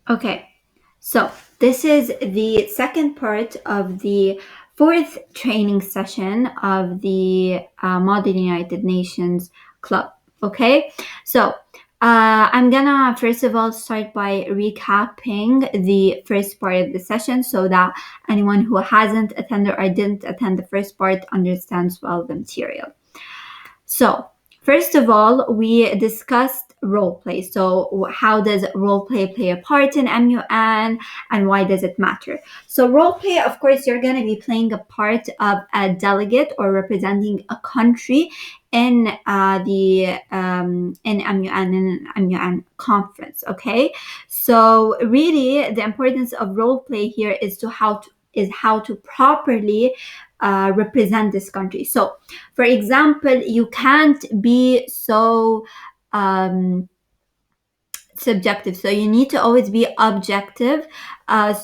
Okay, so this is the second part of the fourth training session of the Modern United Nations Club. Okay, so I'm gonna first of all start by recapping the first part of the session so that anyone who hasn't attended or didn't attend the first part understands well the material. So, first of all, we discussed role play. So, how does role play a part in MUN and why does it matter? So, role play, of course, you're going to be playing a part of a delegate or representing a country in the in MUN conference. Okay, so really the importance of role play here is how to properly represent this country. So for example, you can't be so subjective. So you need to always be objective.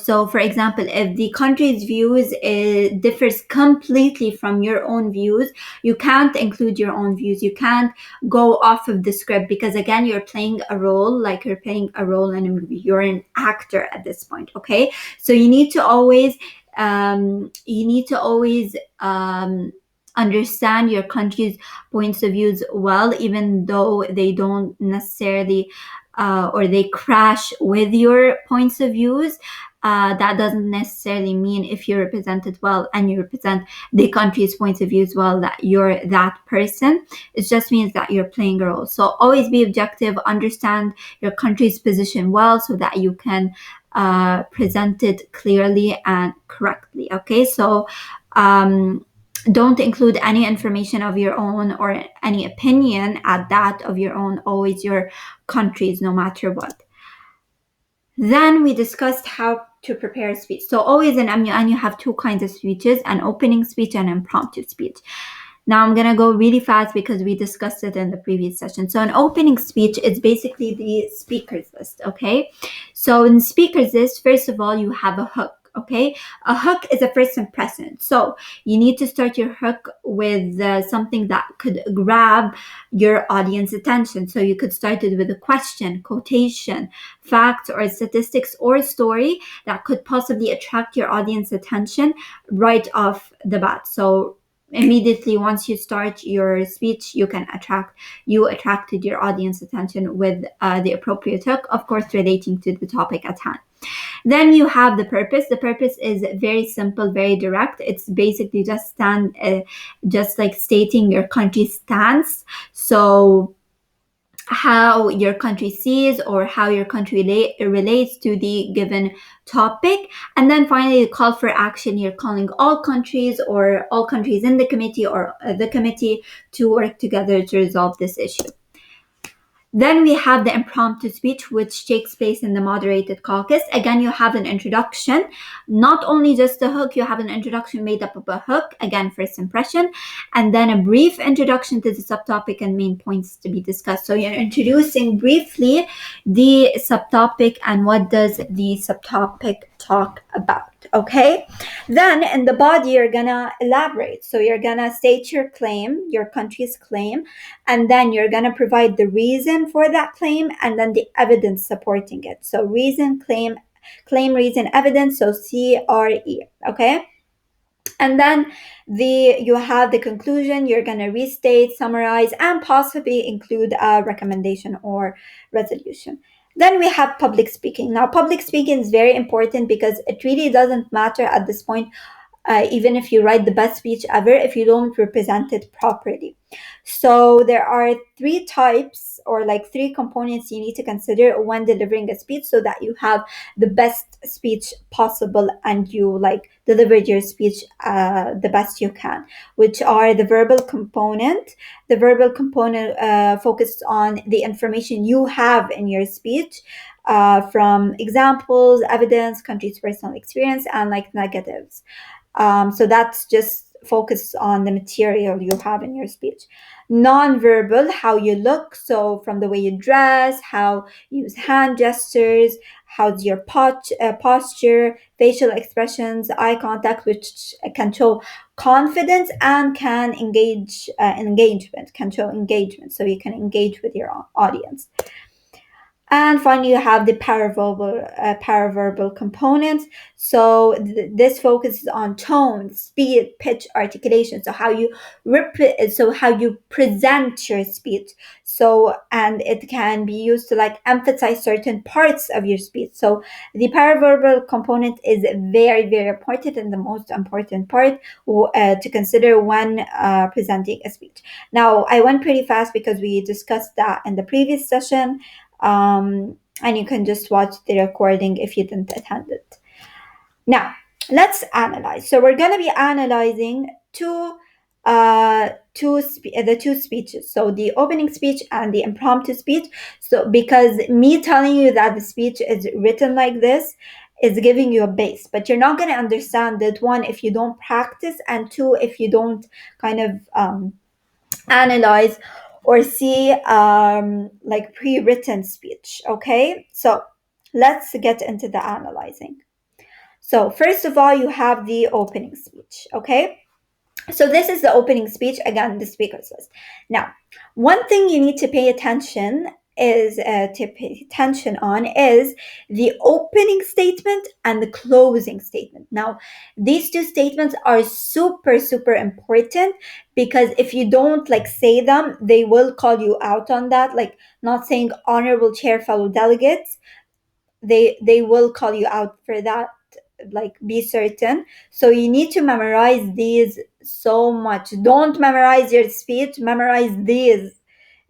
So for example, if the country's views differs completely from your own views, you can't include your own views. You can't go off of the script because again, you're playing a role, like you're playing a role in a movie. You're an actor at this point. Okay. So you need to always understand your country's points of views well, even though they don't necessarily or they crash with your points of views. That doesn't necessarily mean if you represent it well and you represent the country's points of views well that you're that person. It just means that you're playing a role. So always be objective, understand your country's position well so that you can present it clearly and correctly. Okay, so don't include any information of your own or any opinion at that of your own, always your countries, no matter what. Then we discussed how to prepare a speech. So always in MUN you have two kinds of speeches, an opening speech and impromptu speech. Now I'm gonna go really fast because we discussed it in the previous session. So an opening speech is basically the speaker's list, okay? So in the speaker's list, first of all, you have a hook. Okay, a hook is a first impression. So you need to start your hook with something that could grab your audience attention. So you could start it with a question, quotation, facts or statistics or story that could possibly attract your audience attention right off the bat. So immediately once you start your speech, you attracted your audience attention with the appropriate hook, of course relating to the topic at hand. Then you have the purpose. The purpose is very simple, very direct. It's basically just like stating your country's stance. So how your country sees or how your country relates to the given topic. And then finally, the call for action. You're calling all countries or all countries in the committee or the committee to work together to resolve this issue. Then we have the impromptu speech, which takes place in the moderated caucus. Again, you have an introduction, not only just a hook, you have an introduction made up of a hook, again, first impression, and then a brief introduction to the subtopic and main points to be discussed. So you're introducing briefly the subtopic and what does the subtopic talk about. Okay, then in the body, you're gonna elaborate. So you're gonna state your claim, your country's claim, and then you're gonna provide the reason for that claim and then the evidence supporting it. So reason, claim, reason, evidence. So CRE. Okay. And then you have the conclusion. You're going to restate, summarize, and possibly include a recommendation or resolution. Then we have public speaking. Now, public speaking is very important because it really doesn't matter at this point, even if you write the best speech ever, if you don't represent it properly. So there are three types or like three components you need to consider when delivering a speech so that you have the best speech possible and you like delivered your speech the best you can, which are the verbal component. The verbal component focuses on the information you have in your speech, from examples, evidence, country's personal experience, and like negatives. So that's just focus on the material you have in your speech. Non-verbal, how you look, so from the way you dress, how you use hand gestures, how's your posture, facial expressions, eye contact, which can show confidence and can can show engagement, so you can engage with your audience. And finally, you have the paraverbal components. So this focuses on tone, speed, pitch, articulation. So how you present your speech. So, and it can be used to like emphasize certain parts of your speech. So the paraverbal component is very, very important and the most important part to consider when presenting a speech. Now, I went pretty fast because we discussed that in the previous session, and you can just watch the recording if you didn't attend it. Now, let's analyze. So we're going to be analyzing the two speeches. So the opening speech and the impromptu speech. So because me telling you that the speech is written like this is giving you a base, but you're not going to understand it, one, if you don't practice, and two, if you don't kind of analyze or see like pre-written speech. Okay, so let's get into the analyzing. So first of all, you have the opening speech. Okay, so this is the opening speech. Again, the speaker says. Now, one thing you need to pay attention on is the opening statement and the closing statement. Now, these two statements are super, super important because if you don't like say them, they will call you out on that. Like not saying honorable chair, fellow delegates, they will call you out for that. Like be certain. So you need to memorize these so much. Don't memorize your speech, memorize these.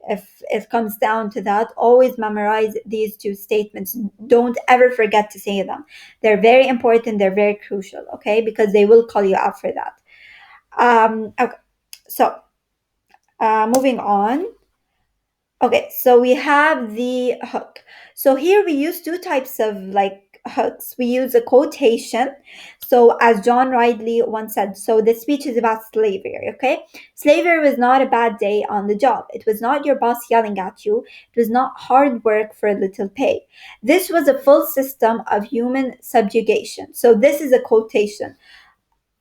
If it comes down to that, always memorize these two statements. Don't ever forget to say them. They're very important, they're very crucial. Okay, because they will call you out for that. Okay, so moving on. Okay, so we have the hook. So here we use two types of like hooks. We use a quotation. So as John Ridley once said, so the speech is about slavery, okay? Slavery was not a bad day on the job. It was not your boss yelling at you. It was not hard work for little pay. This was a full system of human subjugation. So this is a quotation.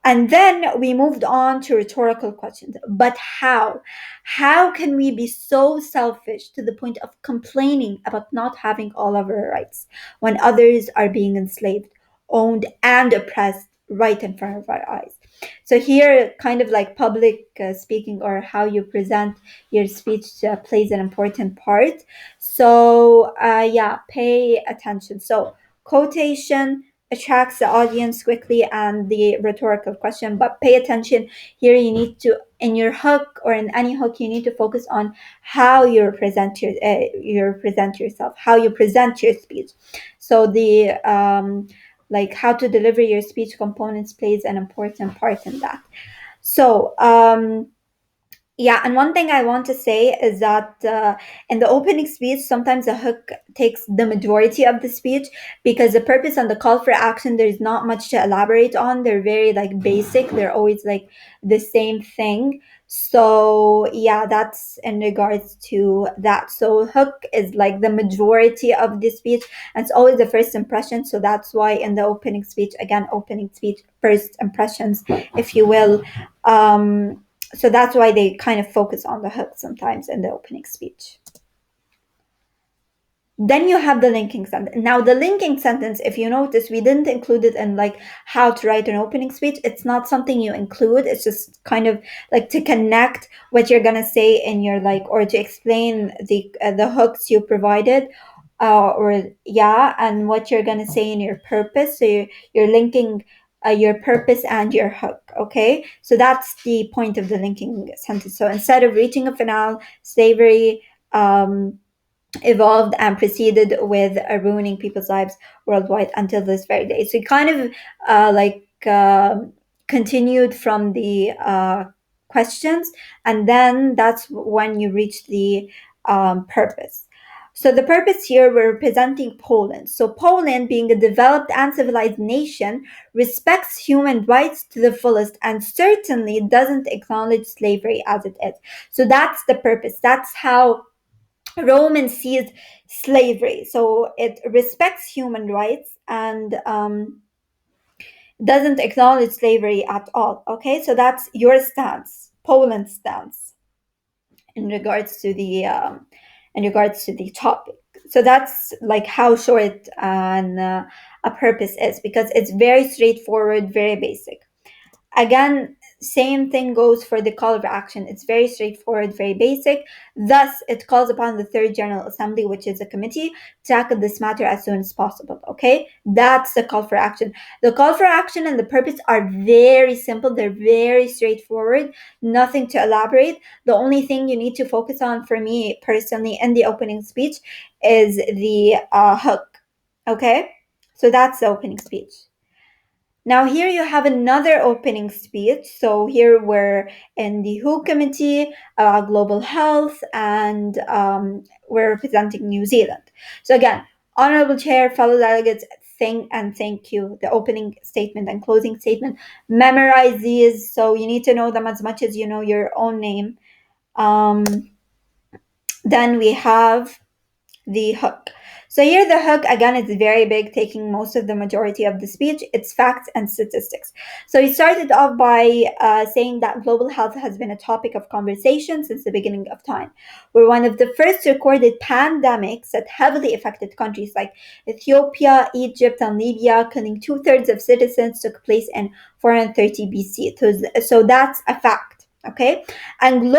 And then we moved on to rhetorical questions. But how? How can we be so selfish to the point of complaining about not having all of our rights when others are being enslaved, owned, and oppressed right in front of our eyes? So here, kind of like public speaking or how you present your speech plays an important part. So yeah, pay attention. So quotation attracts the audience quickly and the rhetorical question, but pay attention here. You need to, in your hook or in any hook, you need to focus on how you present yourself, how you present your speech. So the like how to deliver your speech components plays an important part in that. So yeah, and one thing I want to say is that in the opening speech, sometimes the hook takes the majority of the speech because the purpose and the call for action, there's not much to elaborate on. They're very like basic. They're always like the same thing. So yeah, that's in regards to that. So hook is like the majority of the speech, and it's always the first impression. So that's why in the opening speech, again, opening speech, first impressions, if you will. So that's why they kind of focus on the hook sometimes in the opening speech. Then you have the linking sentence. Now the linking sentence, if you notice, we didn't include it in like how to write an opening speech. It's not something you include. It's just kind of like to connect what you're gonna say in your like, or to explain the hooks you provided, or yeah, and what you're gonna say in your purpose. So you're linking your purpose and your hook. Okay, so that's the point of the linking sentence. So instead of reaching a finale, slavery evolved and proceeded with ruining people's lives worldwide until this very day. So it kind of continued from the questions, and then that's when you reach the purpose. So the purpose here, we're representing Poland. So Poland, being a developed and civilized nation, respects human rights to the fullest and certainly doesn't acknowledge slavery as it is. So that's the purpose. That's how Roman sees slavery. So it respects human rights and doesn't acknowledge slavery at all. Okay, so that's your stance, Poland's stance in regards to the topic. So that's like how short a purpose is, because it's very straightforward, very basic. Again, same thing goes for the call of action. It's very straightforward, very basic. Thus, it calls upon the Third General Assembly, which is a committee, to tackle this matter as soon as possible. Okay, that's the call for action. The call for action and the purpose are very simple. They're very straightforward. Nothing to elaborate. The only thing you need to focus on, for me personally, in the opening speech, is the hook. Okay, so that's the opening speech. Now here you have another opening speech. So here we're in the WHO committee, global health, and we're representing New Zealand. So again, honorable chair, fellow delegates, thank you. The opening statement and closing statement. Memorize these, so you need to know them as much as you know your own name. Then we have the hook. So here the hook again is very big, taking most of the majority of the speech. It's facts and statistics. So he started off by saying that global health has been a topic of conversation since the beginning of time. We're one of the first recorded pandemics that heavily affected countries like Ethiopia, Egypt, and Libya, killing 2/3 of citizens, took place in 430 BC. So that's a fact. Okay, and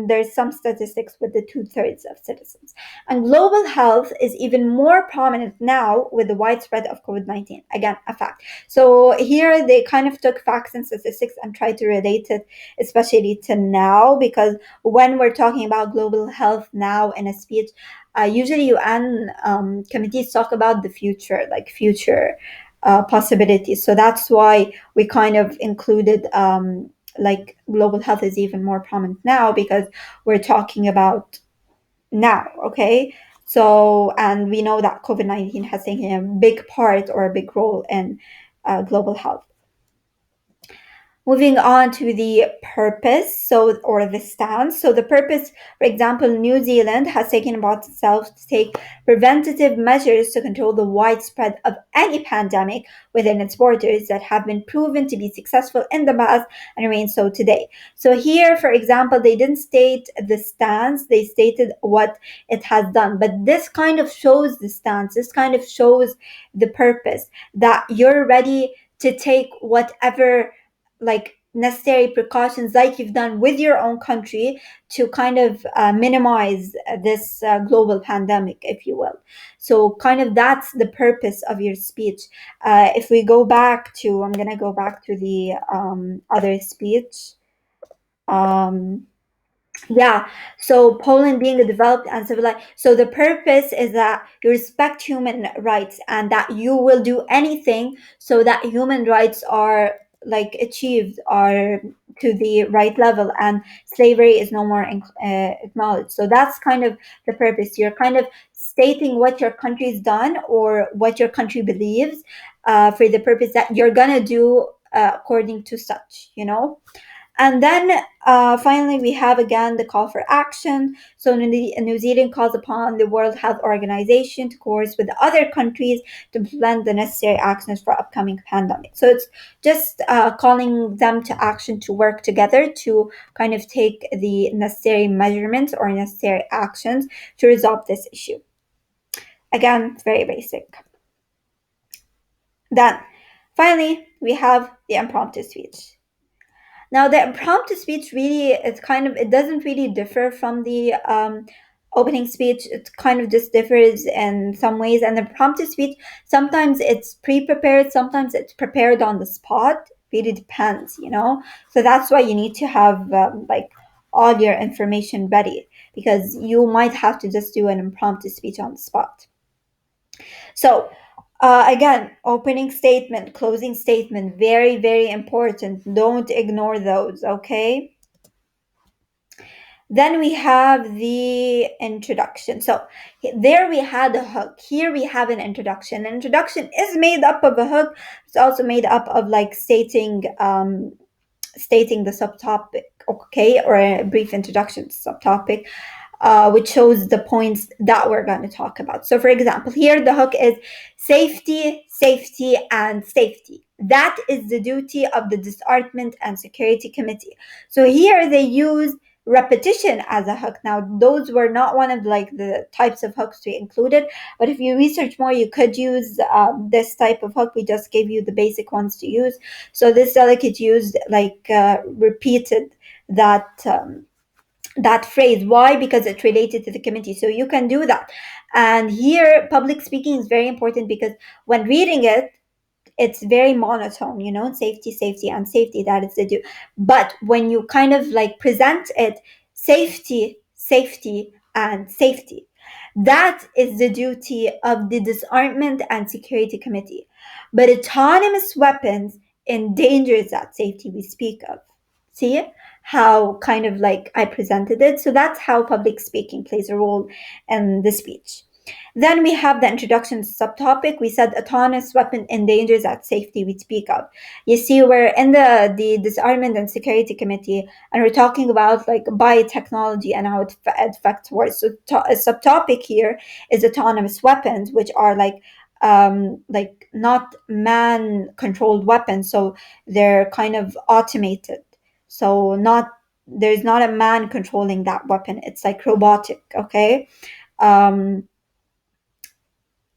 there's some statistics with the 2/3 of citizens. And global health is even more prominent now with the widespread of COVID-19. Again, a fact. So here they kind of took facts and statistics and tried to relate it, especially to now, because when we're talking about global health now in a speech, usually UN committees talk about the future, like future possibilities. So that's why we kind of included like global health is even more prominent now, because we're talking about now. Okay, so and we know that COVID-19 has taken a big part or a big role in global health. Moving on to the purpose, or the stance. So the purpose, for example, New Zealand has taken upon itself to take preventative measures to control the widespread of any pandemic within its borders that have been proven to be successful in the past and remain so today. So here, for example, they didn't state the stance, they stated what it has done. But this kind of shows the stance, this kind of shows the purpose, that you're ready to take whatever like necessary precautions like you've done with your own country to kind of minimize this global pandemic, if you will. So kind of that's the purpose of your speech. If we go back to, I'm going to go back to the other speech. Yeah, so Poland being a developed and civilized. So the purpose is that you respect human rights and that you will do anything so that human rights are like achieved, are to the right level, and slavery is no more acknowledged. So that's kind of the purpose. You're kind of stating what your country's done or what your country believes for the purpose that you're gonna do according to such, you know. And then finally, we have again the call for action. So New Zealand calls upon the World Health Organization to course with other countries to implement the necessary actions for upcoming pandemic. So it's just calling them to action to work together to kind of take the necessary measurements or necessary actions to resolve this issue. Again, it's very basic. Then finally, we have the impromptu speech. Now, the impromptu speech really, it doesn't really differ from the opening speech. It kind of just differs in some ways. And the impromptu speech, sometimes it's pre-prepared, sometimes it's prepared on the spot. Really depends, you know. So that's why you need to have like all your information ready, because you might have to just do an impromptu speech on the spot. So again, opening statement, closing statement, very, very important. Don't ignore those, okay? Then we have the introduction. So there we had a hook. Here we have an introduction. An introduction is made up of a hook. It's also made up of like stating the subtopic, okay, or a brief introduction to subtopic. Which shows the points that we're going to talk about. So, for example, here the hook is safety, safety, and safety. That is the duty of the Disarmament and Security Committee. So here they use repetition as a hook. Now, those were not one of like the types of hooks we included, but if you research more, you could use this type of hook. We just gave you the basic ones to use. So this delegate used like repeated that that phrase. Why? Because it related to the committee. So you can do that. And here, public speaking is very important because when reading it, it's very monotone, safety, safety, and safety. That is the do. But when you kind of like present it, safety, safety, and safety, that is the duty of the Disarmament and Security Committee. But autonomous weapons endangers that safety we speak of. See how kind of like I presented it? So that's how public speaking plays a role in the speech. Then we have the introduction subtopic. We said autonomous weapon endangers that safety we speak of. You see, we're in the Disarmament and Security Committee, and we're talking about like biotechnology and how it affects wars. So a subtopic here is autonomous weapons, which are like not man controlled weapons. So they're kind of automated. So not there's not a man controlling that weapon. It's like robotic. Okay. Um,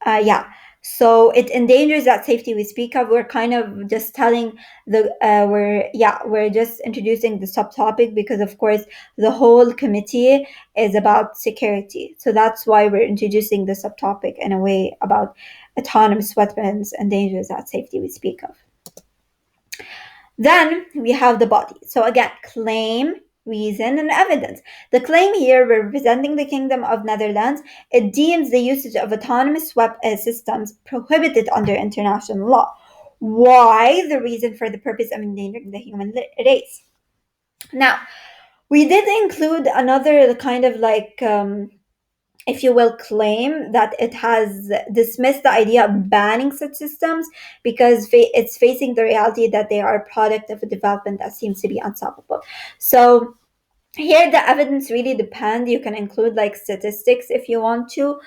yeah. So it endangers that safety we speak of. We're kind of just telling we're just introducing the subtopic because of course the whole committee is about security. So that's why we're introducing the subtopic in a way about autonomous weapons endangers that safety we speak of. Then we have the body. So again, claim, reason, and evidence. The claim here, representing the Kingdom of Netherlands, it deems the usage of autonomous systems prohibited under international law. Why? The reason for the purpose of endangering the human race. Now, we did include another kind of like if you will, claim that it has dismissed the idea of banning such systems because it's facing the reality that they are a product of a development that seems to be unstoppable. So here the evidence really depends. You can include like statistics if you want to.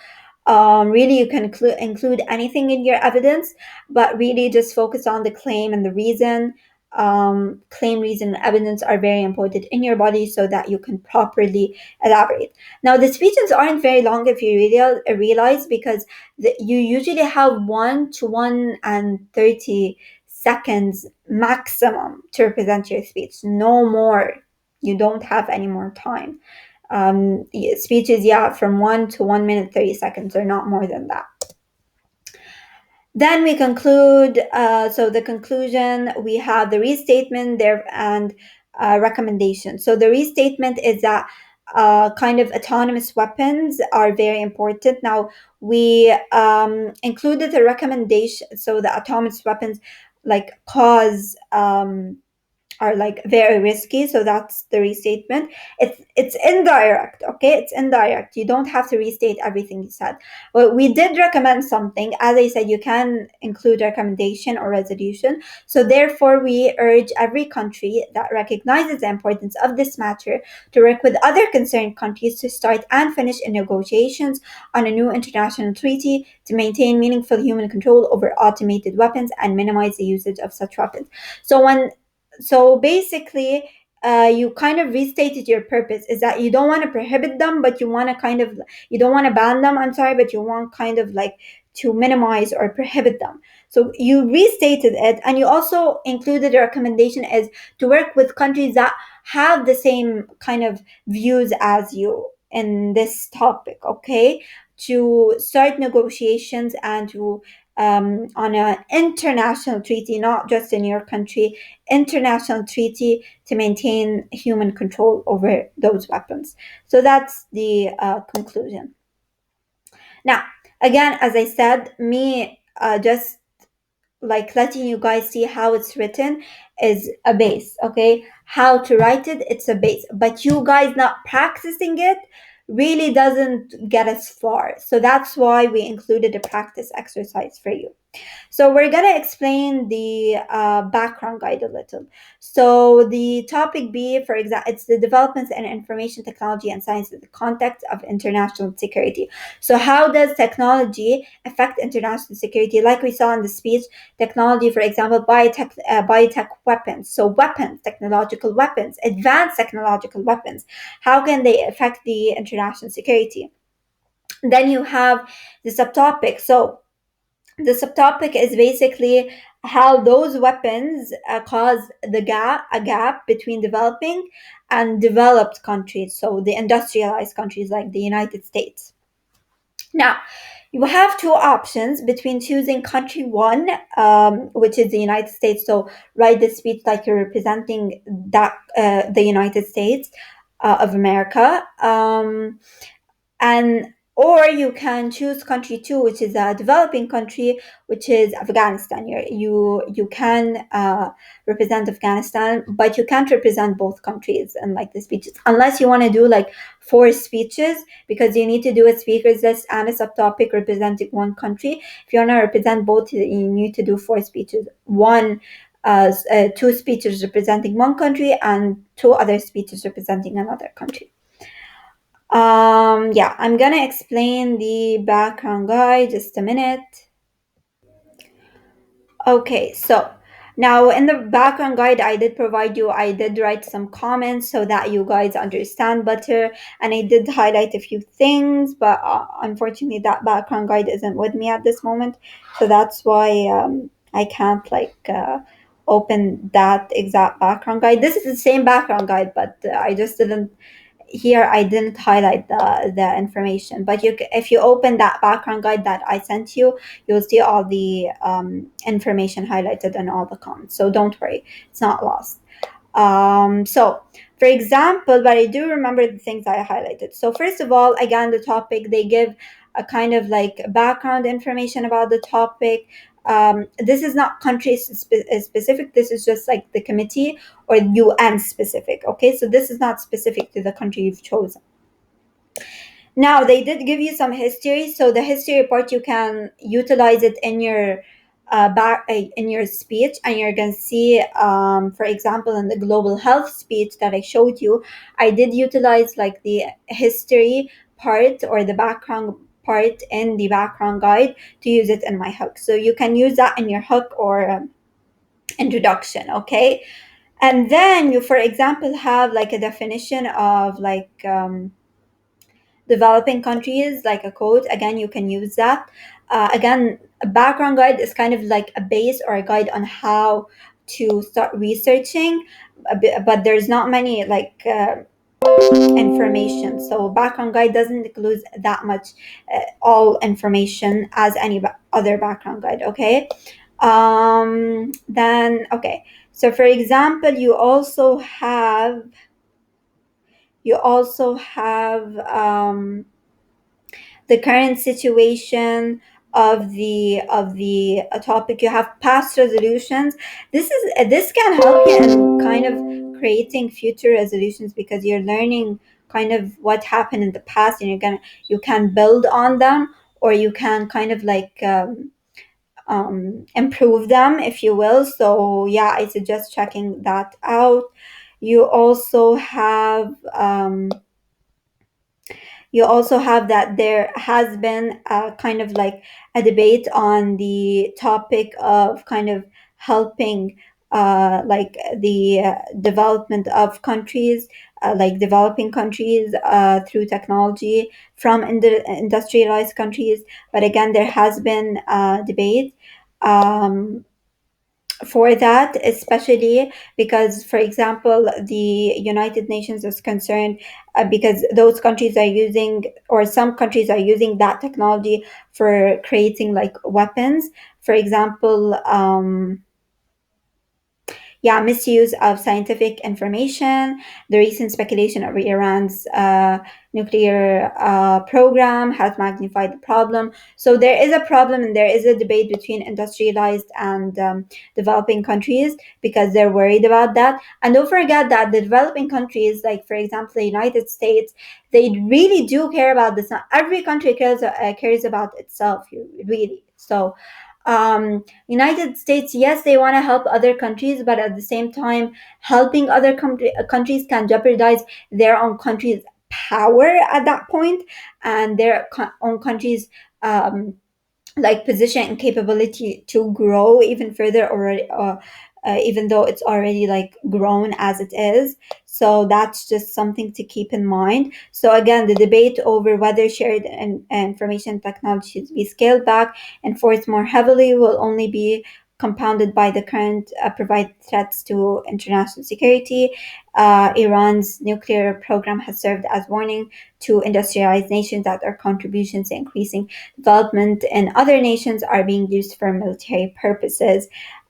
Really, you can include anything in your evidence, but really just focus on the claim and the reason. Claim, reason, and evidence are very important in your body so that you can properly elaborate. Now, the speeches aren't very long if you realize because you usually have 1 to 1 and 30 seconds maximum to represent your speech, no more. You don't have any more time. Speeches, from 1 to 1 minute 30 seconds or not more than that. Then we conclude. So the conclusion, we have the restatement there and recommendation. So the restatement is that kind of autonomous weapons are very important. Now we included a recommendation. So the autonomous weapons like cause are like very risky, so that's the restatement. It's indirect. Okay, it's indirect. You don't have to restate everything you said, but we did recommend something. As I said, you can include recommendation or resolution. So therefore we urge every country that recognizes the importance of this matter to work with other concerned countries to start and finish in negotiations on a new international treaty to maintain meaningful human control over automated weapons and minimize the usage of such weapons. So basically, you kind of restated your purpose is that you don't want to prohibit them, but you want to you don't want to ban them, I'm sorry, but you want kind of like to minimize or prohibit them. So you restated it, and you also included a recommendation is to work with countries that have the same kind of views as you in this topic, okay? To start negotiations and to on an international treaty, not just in your country, international treaty to maintain human control over those weapons. So that's the conclusion. Now, again, as I said, me just like letting you guys see how it's written is a base, okay? How to write it, it's a base. But you guys not practicing it really doesn't get us far. So that's why we included a practice exercise for you. So we're gonna explain the background guide a little. So the topic B, for example, it's the developments in information technology and science in the context of international security. So how does technology affect international security? Like we saw in the speech, technology, for example, biotech weapons. So weapons, technological weapons, advanced technological weapons. How can they affect the international security? Then you have the subtopic. So the subtopic is basically how those weapons cause a gap between developing and developed countries, so the industrialized countries like the United States. Now, you have two options between choosing country one, which is the United States. So write the speech like you're representing that the United States of America. And or you can choose country two, which is a developing country, which is Afghanistan. You can represent Afghanistan, but you can't represent both countries in like the speeches unless you want to do like four speeches, because you need to do a speakers list and a subtopic representing one country. If you want to represent both, you need to do four speeches. Two speeches representing one country and two other speeches representing another country. Yeah, I'm gonna explain the background guide just a minute. Okay, so now in the background guide, I did write some comments so that you guys understand better, and I did highlight a few things, but unfortunately, that background guide isn't with me at this moment, so that's why I can't open that exact background guide. This is the same background guide, but I just didn't here I didn't highlight the information, but if you open that background guide that I sent you, you'll see all the information highlighted and all the comments, so don't worry, it's not lost. So for example, but I do remember the things I highlighted. So first of all, again, the topic, they give a kind of like background information about the topic. This is not country specific, this is just like the committee or UN specific. Okay, so this is not specific to the country you've chosen. Now they did give you some history, so the history part you can utilize it in your in your speech, and you're gonna see, for example, in the global health speech that I showed you, I did utilize like the history part or the background part in the background guide to use it in my hook. So you can use that in your hook or introduction. Okay, and then you, for example, have like a definition of developing countries, like a quote. Again, you can use that. Again, a background guide is kind of like a base or a guide on how to start researching, but there's not many information, so background guide doesn't include that much all information as any other background guide. Okay, then okay, so for example, you also have the current situation of the topic. You have past resolutions. This can help you in kind of creating future resolutions, because you're learning kind of what happened in the past, and you can build on them, or you can kind of improve them, if you will. So yeah, I suggest checking that out. You also have that there has been a kind of like a debate on the topic of kind of helping the development of countries, like developing countries through technology from industrialized countries. But again, there has been a debate for that, especially because, for example, the United Nations is concerned because those countries are using, or some countries are using that technology for creating like weapons. For example, yeah, misuse of scientific information, the recent speculation over Iran's nuclear program has magnified the problem. So there is a problem, and there is a debate between industrialized and developing countries, because they're worried about that. And don't forget that the developing countries, like for example the United States, they really do care about this. Not every country cares about itself, really. So United States, yes, they want to help other countries, but at the same time, helping other countries can jeopardize their own country's power at that point, and their own countries like position and capability to grow even further, or even though it's already like grown as it is. So that's just something to keep in mind. So again, the debate over whether shared information technology should be scaled back, enforced more heavily, will only be compounded by the current provide threats to international security. Iran's nuclear program has served as warning to industrialized nations that their contributions to increasing development in other nations are being used for military purposes,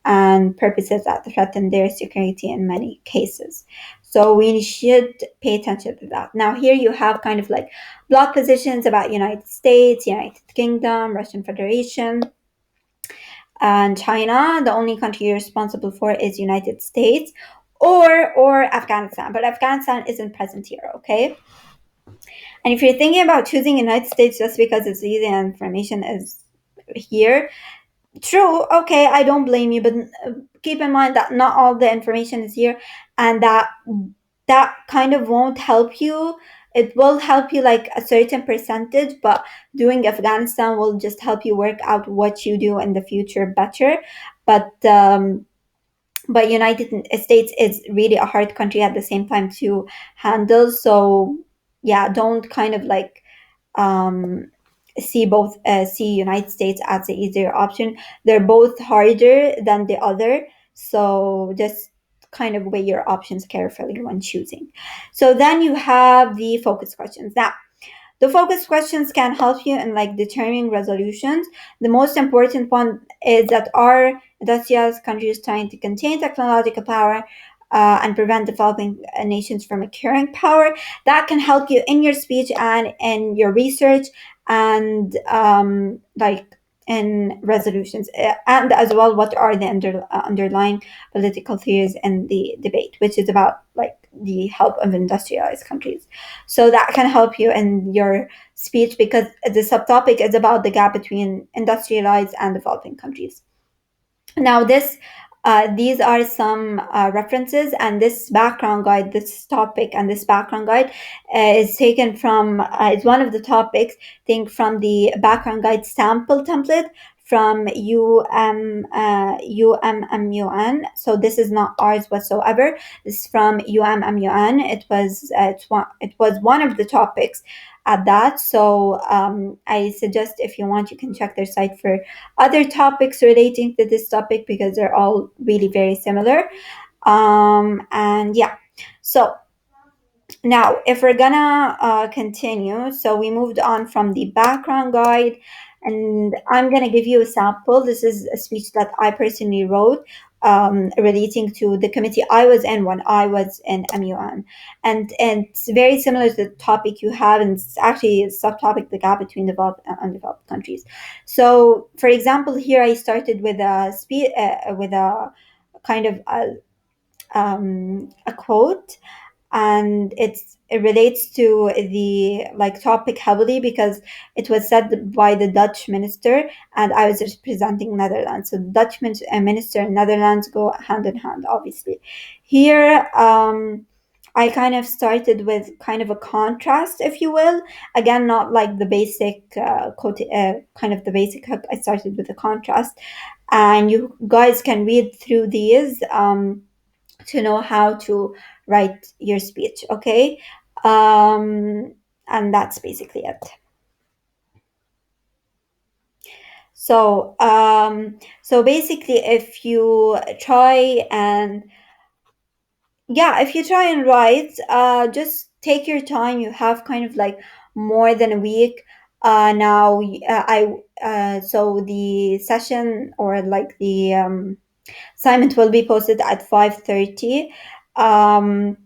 and purposes that threaten their security in many cases. So we should pay attention to that. Now here you have kind of like block positions about United States, United Kingdom, Russian Federation, and China. The only country you're responsible for is United States or Afghanistan. But Afghanistan isn't present here, okay? And if you're thinking about choosing United States just because it's easy and information is here, true, okay, I don't blame you, but keep in mind that not all the information is here, and that kind of won't help you. It will help you like a certain percentage, but doing Afghanistan will just help you work out what you do in the future better. But United States is really a hard country at the same time to handle. So yeah, don't kind of like um, see United States as the easier option. They're both harder than the other, so just kind of weigh your options carefully when choosing. So then you have the focus questions. Now, the focus questions can help you in like determining resolutions. The most important one is that are industrialized countries trying to contain technological power and prevent developing nations from acquiring power. That can help you in your speech and in your research, and like in resolutions, and as well what are the underlying political theories in the debate, which is about like the help of industrialized countries. So that can help you in your speech because the subtopic is about the gap between industrialized and developing countries. Now, these are some references, and this background guide, this topic, and this background guide is taken from. It's one of the topics. Think from the background guide sample template from UMMUN. So this is not ours whatsoever. This is from UMMUN. It was one of the topics at that. So I suggest if you want, you can check their site for other topics relating to this topic because they're all really very similar. And yeah, so now if we're gonna continue, so we moved on from the background guide, and I'm gonna give you a sample. This is a speech that I personally wrote relating to the committee I was in when I was in MUN, and it's very similar to the topic you have, and it's actually a subtopic, the gap between developed and undeveloped countries. So, for example, here I started with a kind of a quote, and it relates to the like topic heavily because it was said by the Dutch minister, and I was representing Netherlands. So Dutch minister and Netherlands go hand in hand, obviously. Here, I kind of started with kind of a contrast, if you will. Again, not like the basic kind of the basic hook. I started with a contrast, and you guys can read through these. To know how to write your speech, okay? And that's basically it. So basically, if you try and yeah, if you try and write, just take your time. You have kind of like more than a week. Now, I so the session or like the assignment will be posted at 5:30. Um,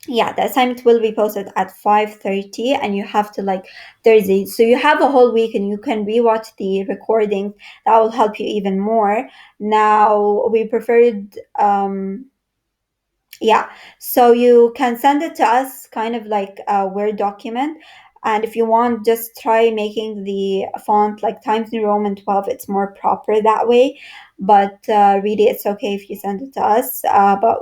yeah, the assignment will be posted at 5:30, and you have to like Thursday. So you have a whole week and you can rewatch the recording. That will help you even more. Now, we preferred yeah, so you can send it to us kind of like a Word document, And if you want, just try making the font like Times New Roman 12. It's more proper that way. But really, it's okay if you send it to us. But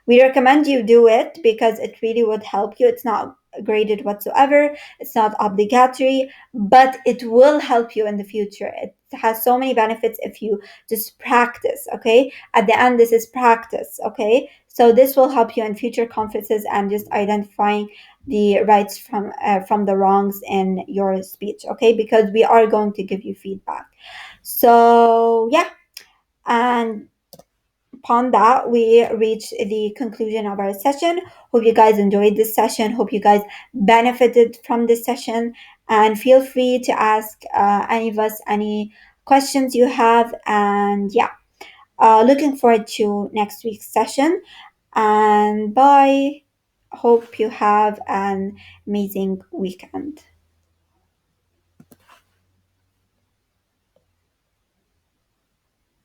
we recommend you do it because it really would help you. It's not graded whatsoever. It's not obligatory, but it will help you in the future. It has so many benefits if you just practice, okay? At the end, this is practice, okay? So this will help you in future conferences and just identifying the rights from the wrongs in your speech, okay? Because we are going to give you feedback. So yeah, and upon that, we reach the conclusion of our session. Hope you guys enjoyed this session. Hope you guys benefited from this session. And feel free to ask any of us any questions you have. And yeah, looking forward to next week's session. And bye. Hope you have an amazing weekend.